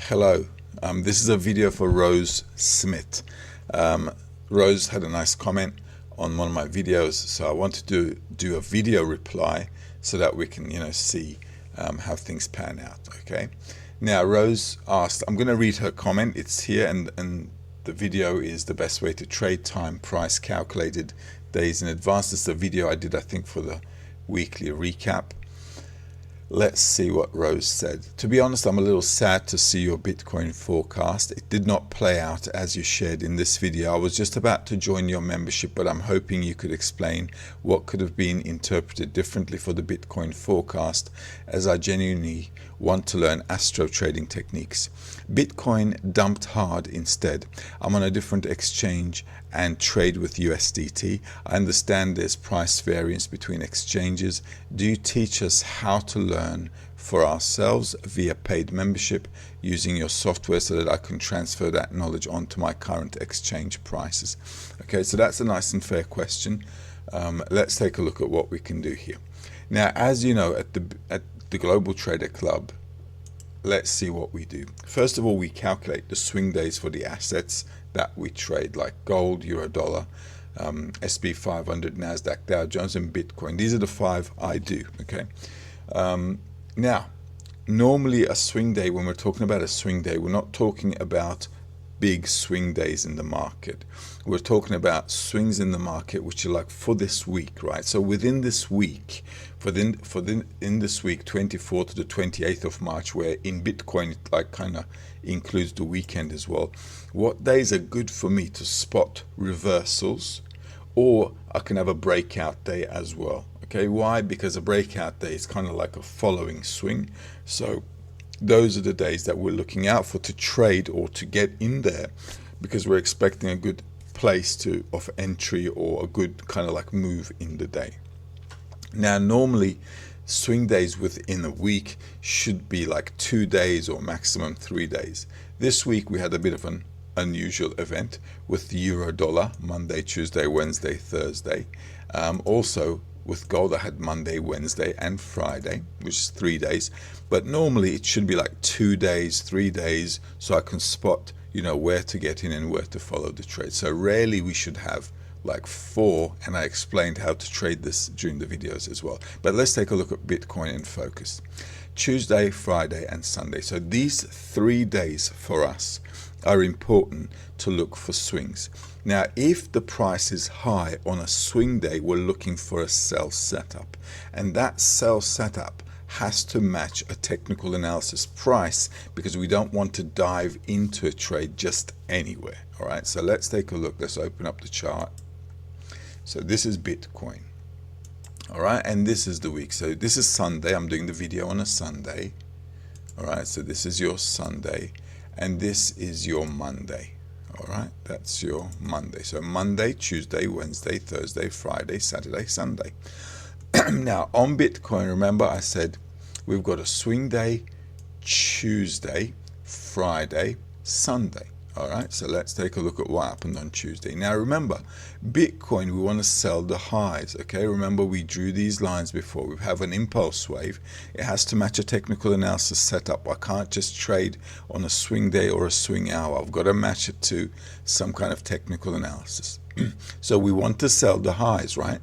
Hello, this is a video for Rose Smith. Rose had a nice comment on one of my videos, so I wanted to do a video reply so that we can, see how things pan out. Okay. Now, Rose asked, I'm going to read her comment. It's here, and the video is the best way to trade time, price calculated days in advance. This is a video I did, I think, for the weekly recap. Let's see what Rose said. To be honest, I'm a little sad to see your Bitcoin forecast. It did not play out as you shared in this video. I was just about to join your membership, but I'm hoping you could explain what could have been interpreted differently for the Bitcoin forecast, as I genuinely want to learn astro trading techniques. Bitcoin dumped hard instead. I'm on a different exchange and trade with USDT. I understand there's price variance between exchanges. Do you teach us how to learn for ourselves via paid membership using your software so that I can transfer that knowledge onto my current exchange prices? Okay, so that's a nice and fair question. Let's take a look at what we can do here. Now, as you know, at the Global Trader Club, let's see what we do. First of all, we calculate the swing days for the assets that we trade, like gold, euro, dollar, SP 500, NASDAQ, Dow Jones, and Bitcoin. These are the five I do. Okay. Now, normally a swing day, when we're talking about a swing day, we're not talking about big swing days in the market. We're talking about swings in the market which are like for this week, right? So within this week, in this week, 24th to the 28th of March, where in Bitcoin it like kind of includes the weekend as well, what days are good for me to spot reversals, or I can have a breakout day as well. Okay, why? Because a breakout day is kind of like a following swing. So those are the days that we're looking out for to trade or to get in there, because we're expecting a good place of entry or a good kind of like move in the day. Now, normally swing days within a week should be like 2 days or maximum 3 days. This week we had a bit of an unusual event with the euro dollar, Monday, Tuesday, Wednesday, Thursday. Also with gold, I had Monday, Wednesday, and Friday, which is 3 days. But normally it should be like 2 days, 3 days, so I can spot, where to get in and where to follow the trade. So rarely we should have like 4, and I explained how to trade this during the videos as well. But let's take a look at Bitcoin in focus. Tuesday, Friday, and Sunday. So these 3 days for us are important to look for swings. Now, if the price is high on a swing day, we're looking for a sell setup, and that sell setup has to match a technical analysis price, because we don't want to dive into a trade just anywhere. All right, so let's take a look. Let's open up the chart. So this is Bitcoin. All right, and this is the week. So this is Sunday. I'm doing the video on a Sunday. All right, so this is your Sunday, and this is your Monday. All right, that's your Monday. So Monday, Tuesday, Wednesday, Thursday, Friday, Saturday, Sunday. Now, on Bitcoin, remember I said we've got a swing day, Tuesday, Friday, Sunday. All right, so let's take a look at what happened on Tuesday. Now, remember, Bitcoin, we want to sell the highs. Okay, remember we drew these lines before. We have an impulse wave. It has to match a technical analysis setup. I can't just trade on a swing day or a swing hour. I've got to match it to some kind of technical analysis. So we want to sell the highs, right?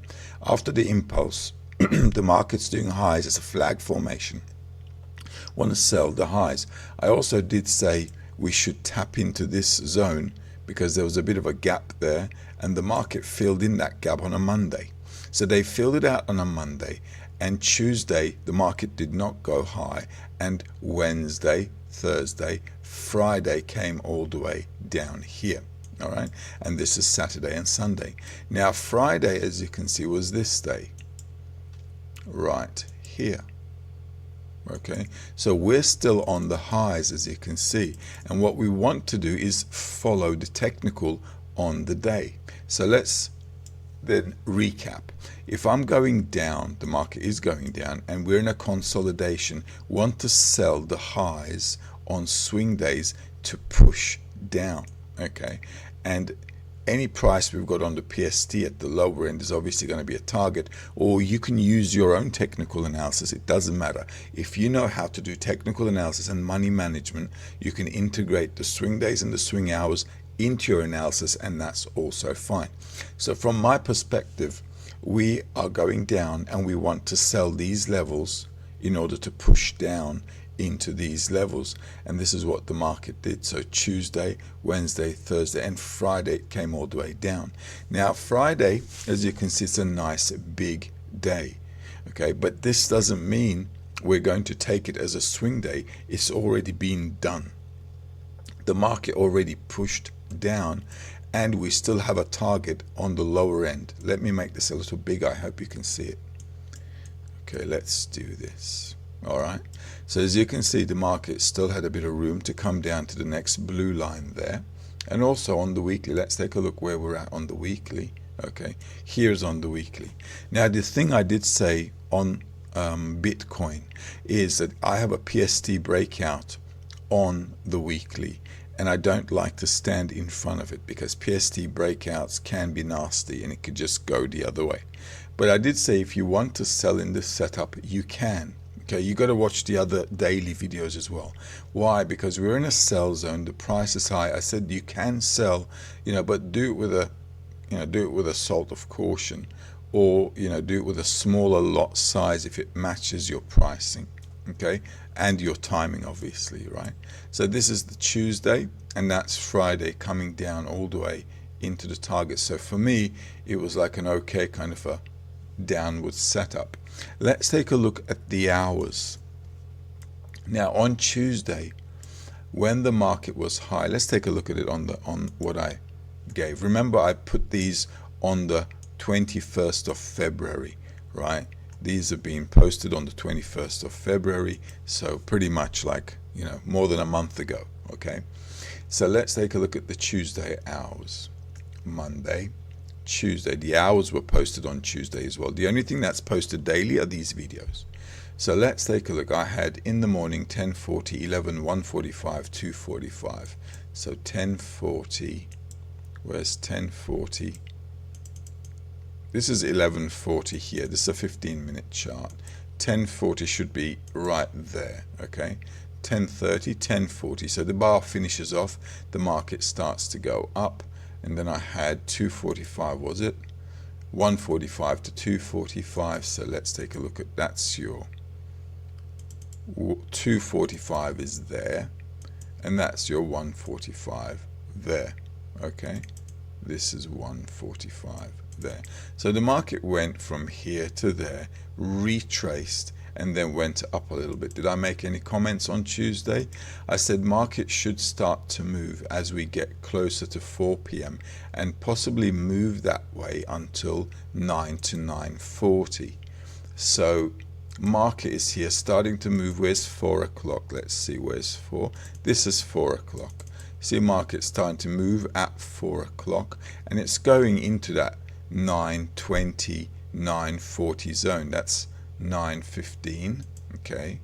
After the impulse, the market's doing highs. It's a flag formation. Want to sell the highs. I also did say we should tap into this zone because there was a bit of a gap there, and the market filled in that gap on a Monday. So they filled it out on a Monday, and Tuesday the market did not go high, and Wednesday, Thursday, Friday came all the way down here. All right, and this is Saturday and Sunday. Now Friday, as you can see, was this day right here. Okay, so we're still on the highs, as you can see, and what we want to do is follow the technical on the day. So let's then recap. If I'm going down, the market is going down, and we're in a consolidation, want to sell the highs on swing days to push down. Okay, and any price we've got on the PST at the lower end is obviously going to be a target, or you can use your own technical analysis. It doesn't matter. If you know how to do technical analysis and money management, you can integrate the swing days and the swing hours into your analysis, and that's also fine. So from my perspective, we are going down and we want to sell these levels in order to push down into these levels, and this is what the market did. So Tuesday, Wednesday, Thursday, and Friday it came all the way down. Now Friday, as you can see, it's a nice big day, okay, but this doesn't mean we're going to take it as a swing day. It's already been done. The market already pushed down, and we still have a target on the lower end. Let me make this a little bigger. I hope you can see it. Okay, let's do this. All right, so as you can see, the market still had a bit of room to come down to the next blue line there. And also on the weekly, let's take a look where we're at on the weekly. Okay, here's on the weekly. Now the thing I did say on Bitcoin is that I have a PST breakout on the weekly, and I don't like to stand in front of it because PST breakouts can be nasty and it could just go the other way. But I did say if you want to sell in this setup, you can. Okay, you got to watch the other daily videos as well. Why? Because we're in a sell zone. The price is high. I said you can sell, but do it with a salt of caution, or do it with a smaller lot size if it matches your pricing. Okay, and your timing, obviously, right? So this is the Tuesday, and that's Friday coming down all the way into the target. So for me, it was like an okay kind of a downward setup. Let's take a look at the hours. Now on Tuesday, when the market was high, let's take a look at it on what I gave. Remember, I put these on the 21st of February, right? These are being posted on the 21st of February, so pretty much like, more than a month ago, okay? So let's take a look at the Tuesday hours. Monday, Tuesday, the hours were posted on Tuesday as well. The only thing that's posted daily are these videos. So let's take a look. I had in the morning 10:40, 11, 1:45, 2:45. So 10:40, where's 10:40? This is 11:40 here. This is a 15-minute chart. 10:40 should be right there, okay? 10:30, 10:40. So the bar finishes off, the market starts to go up, and then I had 2:45, was it? 1:45 to 2:45. So let's take a look at, that's your 2:45 is there, and that's your 1:45 there, okay? This is 1:45 there. So the market went from here to there, retraced, and then went up a little bit. Did I make any comments on Tuesday? I said market should start to move as we get closer to 4 p.m. and possibly move that way until 9 to 9:40. So market is here starting to move. Where's 4 o'clock? Let's see, where's 4? This is 4 o'clock. See, market starting to move at 4 o'clock, and it's going into that 9:20, 9:40 zone. That's 9:15, okay?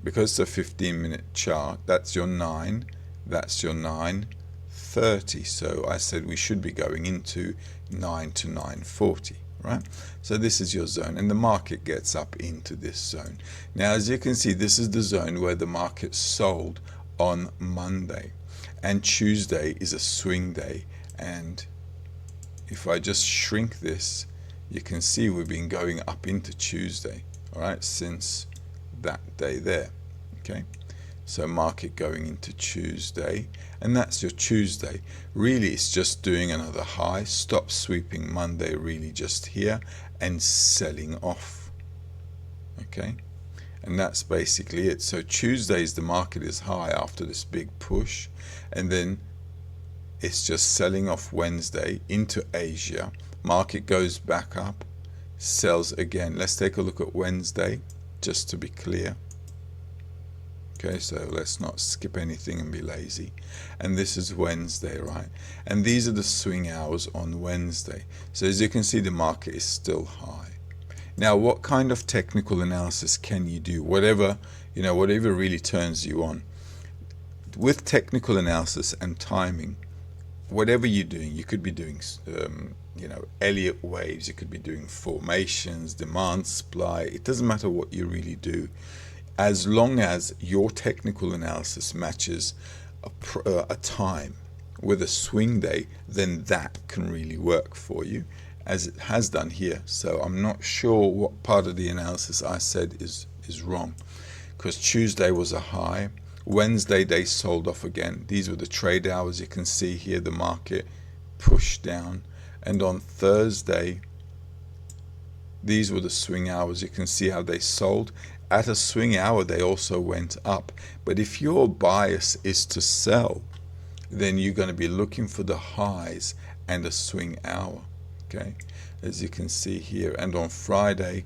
Because it's a 15-minute chart, that's your 9, that's your 9:30. So I said we should be going into 9 to 9:40, right? So this is your zone, and the market gets up into this zone. Now, as you can see, this is the zone where the market sold on Monday, and Tuesday is a swing day. And if I just shrink this, you can see we've been going up into Tuesday, all right, since that day there, okay? So market going into Tuesday, and that's your Tuesday. Really, it's just doing another high, stop sweeping Monday, really just here, and selling off, okay? And that's basically it. So Tuesdays, the market is high after this big push, and then it's just selling off Wednesday into Asia. Market goes back up, sells again. Let's take a look at Wednesday, just to be clear. Okay, so let's not skip anything and be lazy. And this is Wednesday, right? And these are the swing hours on Wednesday. So as you can see, the market is still high. Now, what kind of technical analysis can you do? Whatever really turns you on. With technical analysis and timing, whatever you're doing, you could be doing, you know, Elliott waves, you could be doing formations, demand, supply. It doesn't matter what you really do, as long as your technical analysis matches a time with a swing day, then that can really work for you, as it has done here. So I'm not sure what part of the analysis I said is wrong, because Tuesday was a high. Wednesday they sold off again. These were the trade hours. You can see here the market pushed down, and on Thursday these were the swing hours. You can see how they sold. At a swing hour they also went up. But if your bias is to sell, then you're going to be looking for the highs and a swing hour, okay, as you can see here. And on Friday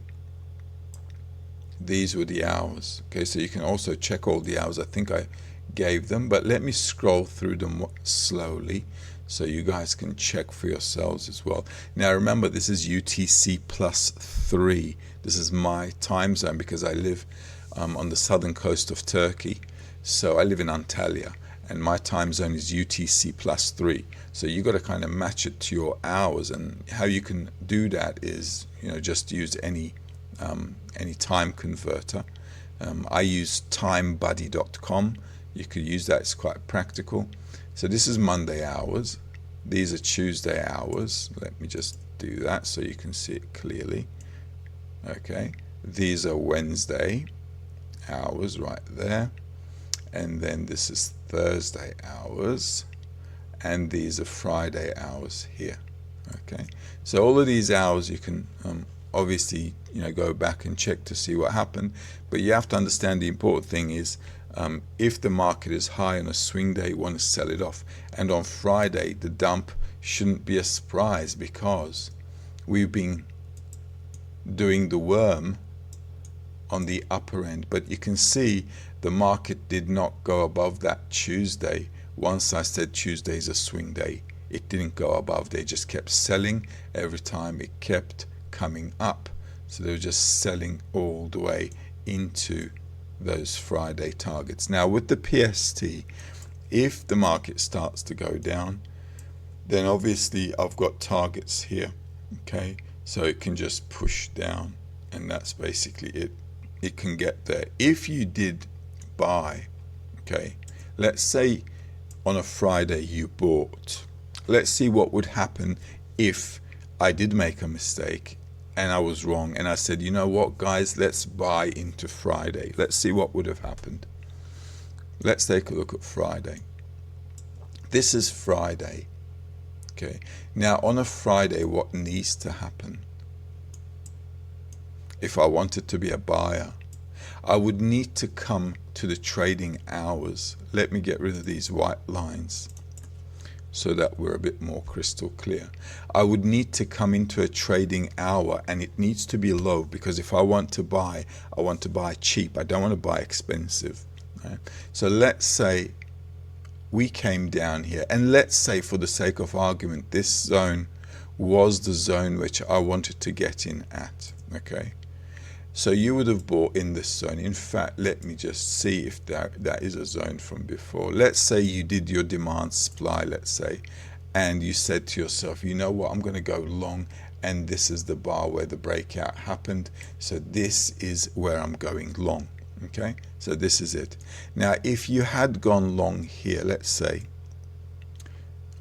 these were the hours, okay, so you can also check all the hours. I think I gave them, but let me scroll through them slowly so you guys can check for yourselves as well. Now remember, this is UTC +3. This is my time zone because I live on the southern coast of Turkey. So I live in Antalya, and my time zone is UTC +3. So you got to kind of match it to your hours, and how you can do that is, you know, just use any time converter. I use timebuddy.com. You could use that, it's quite practical. So this is Monday hours, these are Tuesday hours. Let me just do that so you can see it clearly. Okay, these are Wednesday hours right there, and then this is Thursday hours, and these are Friday hours here. Okay, so all of these hours you can obviously, you know, go back and check to see what happened, but you have to understand the important thing is, if the market is high on a swing day, you want to sell it off. And on Friday the dump shouldn't be a surprise, because we've been doing the worm on the upper end. But you can see the market did not go above that Tuesday. Once I said Tuesday is a swing day, it didn't go above. They just kept selling every time it kept coming up. So they were just selling all the way into those Friday targets. Now with the PST, if the market starts to go down, then obviously I've got targets here, okay, so it can just push down, and that's basically it. It can get there. If you did buy, okay, let's say on a Friday you bought, let's see what would happen if I did make a mistake and I was wrong, and I said, you know what guys, let's buy into Friday. Let's see what would have happened. Let's take a look at Friday. This is Friday, okay. Now on a Friday, what needs to happen? If I wanted to be a buyer, I would need to come to the trading hours. Let me get rid of these white lines so that we're a bit more crystal clear. I would need to come into a trading hour, and it needs to be low, because if I want to buy, I want to buy cheap. I don't want to buy expensive, right? So let's say we came down here, and let's say for the sake of argument, this zone was the zone which I wanted to get in at, okay? So you would have bought in this zone. In fact, let me just see if that is a zone from before. Let's say you did your demand supply, let's say, and you said to yourself, you know what, I'm going to go long, and this is the bar where the breakout happened. So this is where I'm going long, okay? So this is it. Now, if you had gone long here, let's say,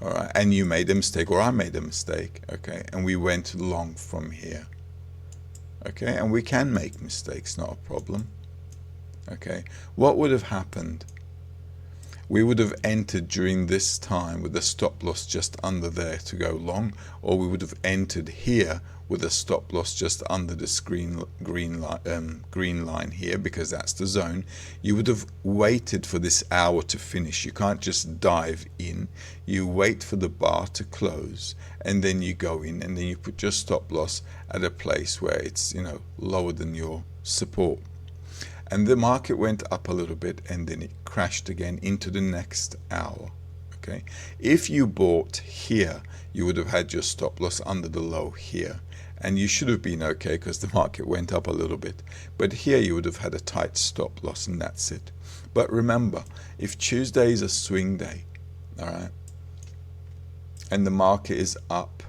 all right, and you made a mistake, or I made a mistake, okay, and we went long from here. Okay, and we can make mistakes, not a problem. Okay, what would have happened? We would have entered during this time with a stop loss just under there to go long, or we would have entered here with a stop loss just under this green line here, because that's the zone. You would have waited for this hour to finish. You can't just dive in. You wait for the bar to close, and then you go in, and then you put your stop loss at a place where it's, you know, lower than your support. And the market went up a little bit, and then it crashed again into the next hour. Okay, if you bought here, you would have had your stop loss under the low here, and you should have been okay because the market went up a little bit. But here you would have had a tight stop loss, and that's it. But remember, if Tuesday is a swing day, all right, and the market is up,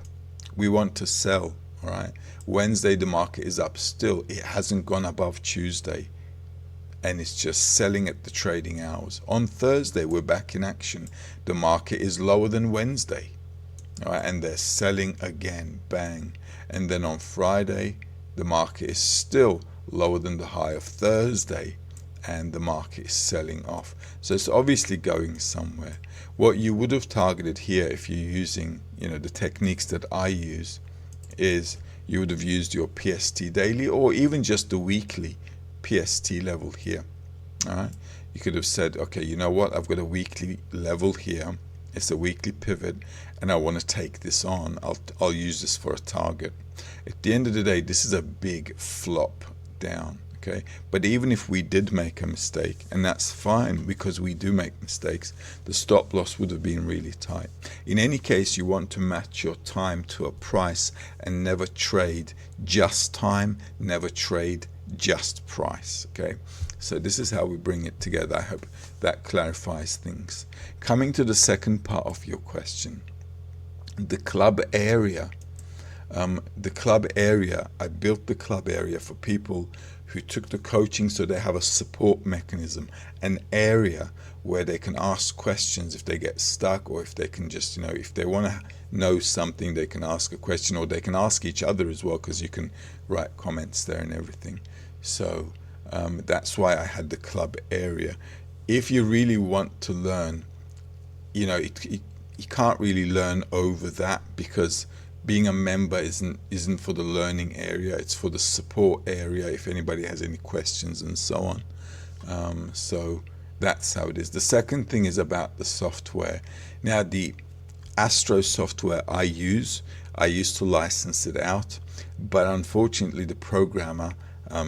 we want to sell. All right, Wednesday the market is up still, it hasn't gone above Tuesday, and it's just selling at the trading hours. On Thursday we're back in action, the market is lower than Wednesday, all right, and they're selling again, bang. And then on Friday the market is still lower than the high of Thursday, and the market is selling off. So it's obviously going somewhere. What you would have targeted here, if you're using, the techniques that I use, is you would have used your PST daily or even just the weekly PST level here. All right, you could have said, okay, you know what, I've got a weekly level here, it's a weekly pivot, and I want to take this on. I'll use this for a target. At the end of the day, this is a big flop down. Okay, but even if we did make a mistake, and that's fine because we do make mistakes, the stop loss would have been really tight. In any case, you want to match your time to a price and never trade just time, never trade just price. Okay, so this is how we bring it together. I hope that clarifies things. Coming to the second part of your question, the club area. I built the club area for people who took the coaching, so they have a support mechanism, an area where they can ask questions if they get stuck, or if they can just, if they want to know something, they can ask a question, or they can ask each other as well, because you can write comments there and everything. So that's why I had the club area. If you really want to learn, you can't really learn over that, because being a member isn't for the learning area, it's for the support area if anybody has any questions and so on. So that's how it is. The second thing is about the software. Now, the Astro software I used to license it out, but unfortunately the programmer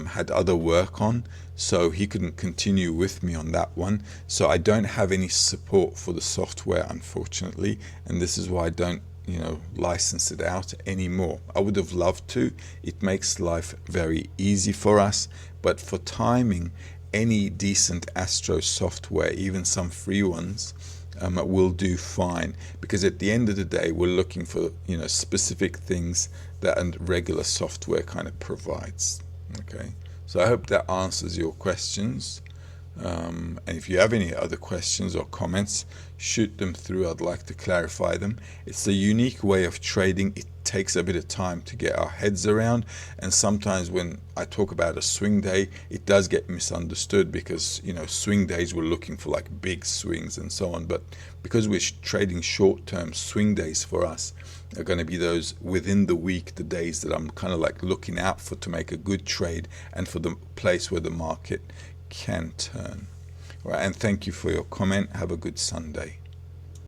had other work on, so he couldn't continue with me on that one. So I don't have any support for the software, unfortunately, and this is why I don't license it out anymore. I would have loved to. It makes life very easy for us, but for timing, any decent Astro software, even some free ones, will do fine, because at the end of the day we're looking for specific things that a regular software kind of provides. Okay, so I hope that answers your questions. And if you have any other questions or comments, shoot them through. I'd like to clarify them. It's a unique way of trading. It takes a bit of time to get our heads around, and sometimes when I talk about a swing day, it does get misunderstood, because swing days we're looking for like big swings and so on, but because we're trading short-term, swing days for us are going to be those within the week, the days that I'm kind of like looking out for to make a good trade, and for the place where the market can turn. All right, and thank you for your comment. Have a good Sunday.